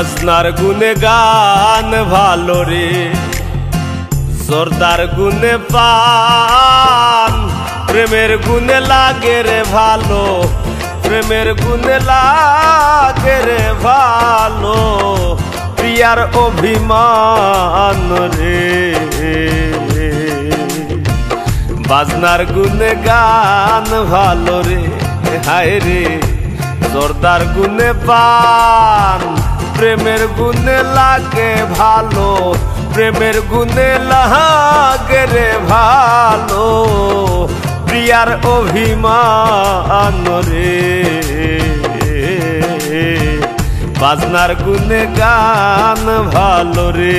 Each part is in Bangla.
বাজনার গুনে গান ভালো রে, জর্দার গুনে পান, প্রেমের গুনে লাগে রে ভালো, প্রেমের গুনে লাগে রে ভালো, প্রিয়ার অভিমান রে। বাজনার গুনে গান ভালো রে, হায় রে জর্দার গুনে পান, প্রেমের গুনে লাগে ভালো, প্রেমের গুনে লাগে রে ভালো, প্রিয়ার অভিমান রে। বাজনার গুনে গান ভালো রে।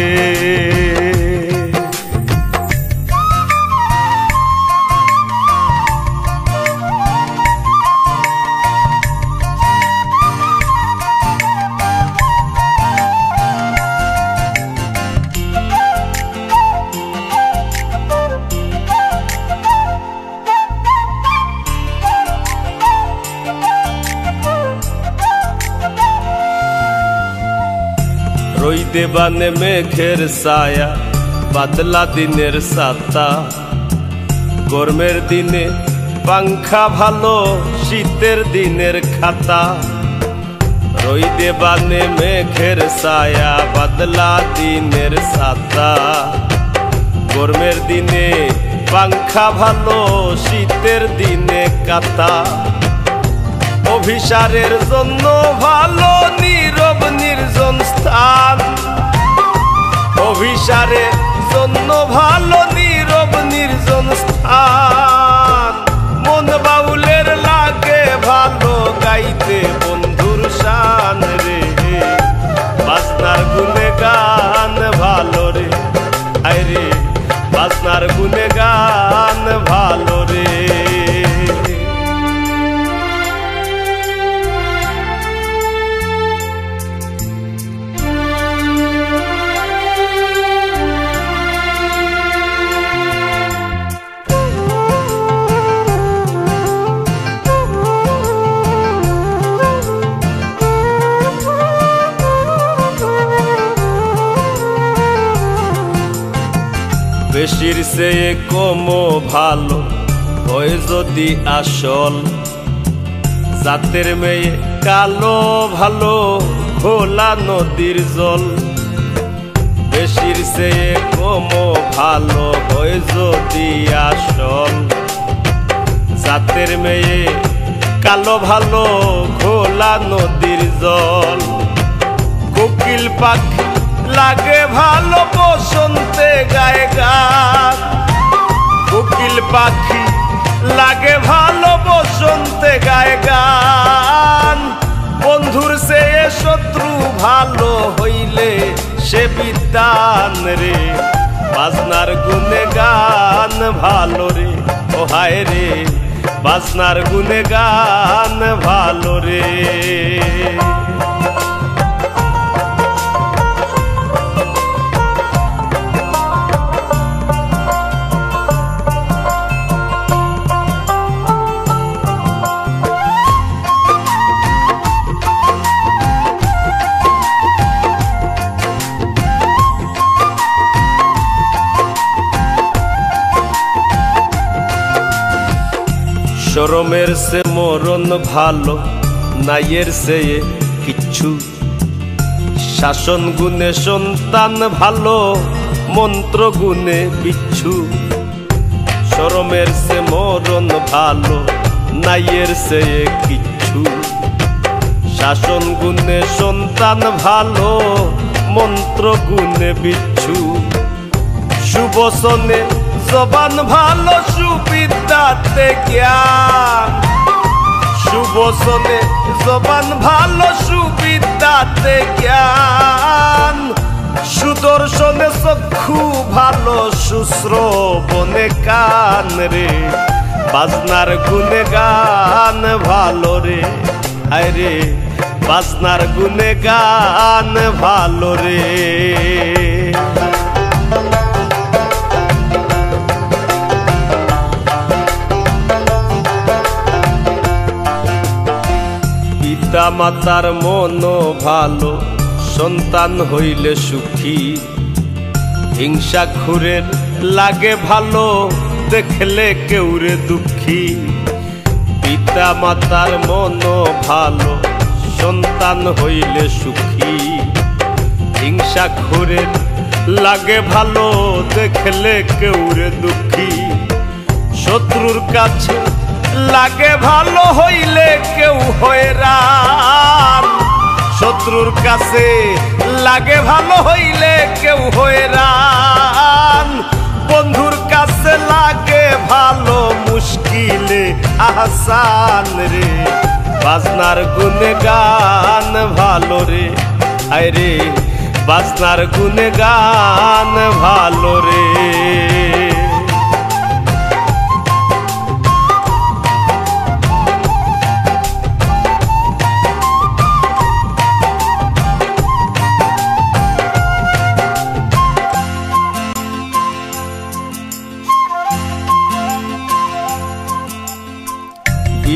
রইদে বানে মেঘের ছায়া, বাদলা দিনের ছাতা, গরমের দিনে পাংখা ভালো, শীতের দিনের খাতা। রইদে বানে মেঘের ছায়া, বাদলা দিনের ছাতা, গরমের দিনে পাংখা ভালো, শীতের দিনে কাতা। অভিসারের জন্য ভালো নীরব নির্জন স্থান, অভিসারের জন্য ভালো নীরব নির্জন স্থান, মন বাউলের লাগে ভালো গাইতে বন্ধুর শান রে। বাজনার গুনে গান ভালো রে, আয় রে বাজনার গুনে গান ভালো রে। বেশির চেয়ে কমও ভালো হয় যদি আসল, জাতের মেয়ে কালো ভালো খোলা নদীর জল। বেশির চেয়ে কমও ভালো হয় যদি আসল, জাতের মেয়ে কালো ভালো খোলা নদীর জল। কোকিল পাখি লাগে ভালো বসন্তে গায়ে গান, কোকিল পাখি লাগে ভালো বসন্তে গায়ে গান। বন্ধুর চেয়ে শত্রু ভালো হইলে সে বিদ্বান রে। বাজনার গুনে গান ভালো রে, ও হায় রে বাজনার গুনে গান ভালো রে। শরমের সে মরণ ভালো, নাইয়ের চেয়ে কিচ্ছু, শাসন গুণে সন্তান ভালো, মন্ত্র গুণে বিচ্ছু। শরমের সে মরণ ভালো, নাইয়ের চেয়ে কিচ্ছু, শাসন গুণে সন্তান ভালো, মন্ত্র গুণে বিচ্ছু। সুবচনে জবান ভালো, সুবিদ্যাতে জ্ঞান, সুবচনে জবান ভালো, সুবিদ্যাতে জ্ঞান। সুদর্শনে চক্ষু ভালো, সুশ্রবণে কান রে। বাজনার গুনে গান ভালো রে, আয় রে বাজনার গুনে গান ভালো রে। পিতা মাতার মন ভালো, সন্তান হইলে সুখী। হিংসা খুরের লাগে ভালো, দেখলে কেউরে দুঃখী। পিতা মাতার মন ভালো, সন্তান হইলে সুখী। হিংসা খুরের লাগে ভালো, দেখলে কেউরে দুঃখী। শত্রুর কাছে লাগে ভালো হইলে কেউ হয়রান। শত্রুর কাছে লাগে ভালো হইলে কেউ হয়রান। বন্ধুর কাছে লাগে ভালো, মুশকিলে আহসান রে। বাজনার গুনে গান ভালো রে, আয় রে বাজনার গুনে গান ভালো রে।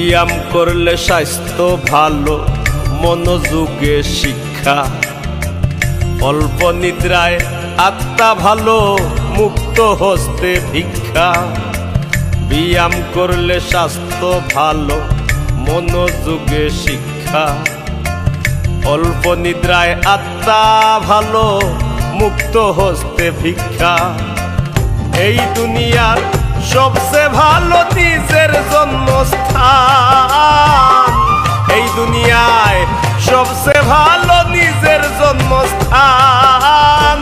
ব্যায়াম করলে স্বাস্থ্য ভালো, মনোযোগে শিক্ষা। অল্প নিদ্রায় আত্মা ভালো, মুক্ত হস্তে ভিক্ষা। ব্যায়াম করলে স্বাস্থ্য ভালো, মনোযোগে শিক্ষা। অল্প নিদ্রায় আত্মা ভালো, মুক্ত হস্তে ভিক্ষা। এই দুনিয়ার সবচেয়ে ভালো নিজের জন্মস্থান। এই দুনিয়ায় সবচেয়ে ভালো নিজের জন্মস্থান।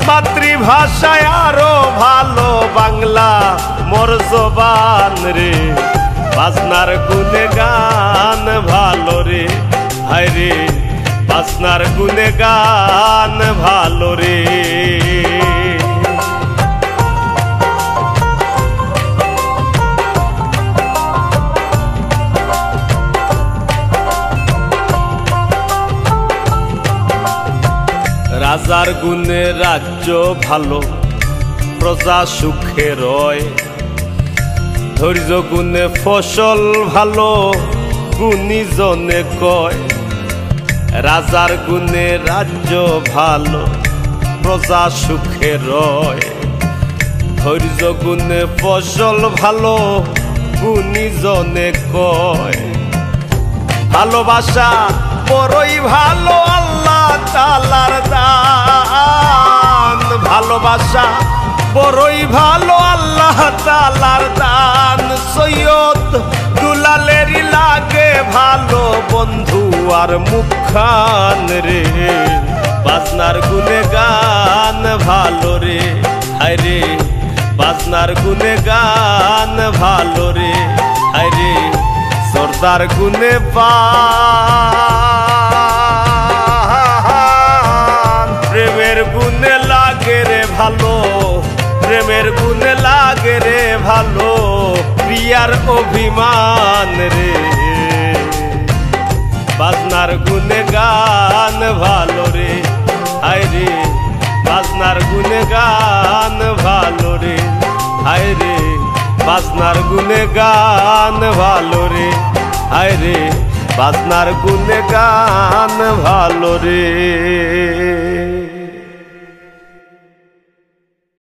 মাতৃভাষায় আরো ভালো বাংলা মোর জবান রে। বাজনার গুনে গান ভালো রে, হায় রে বাজনার গুনে গান ভালো রে। রাজার গুণে রাজ্য ভালো, প্রজা সুখে রয়। ধৈর্য গুণে ফসল ভালো, গুণীজনে কয়। রাজার গুণে রাজ্য ভালো, প্রজা সুখে রয়। ধৈর্য গুণে ফসল ভালো, গুণীজনে কয়। ভালোবাসা বড়ই ভালো, আল্লাহ তাআলার দান। ভালোবাসা বড়ই ভালো, আল্লাহ তাআলার দান। সৈয়দ দুলালেরই লাগে ভালো, বন্ধু আর মুখখান রে। বাজনার গুনে গান ভালো রে, হায় রে বাজনার গুনে গান ভালো রে, হায় রে সর্দার গুনে পান। প্রেমের গুনে লাগে রে ভালো, প্রেমের গুনে লাগে রে ভালো। প্রিয়ার অভিমান রে, বাজনার গুনে গান ভালো রে, হায় রে বাজনার গুনে গান ভালো রে, হায় রে বাজনার গুনে গান ভালো রে, হায় রে বাজনার গুনে গান ভালো রে।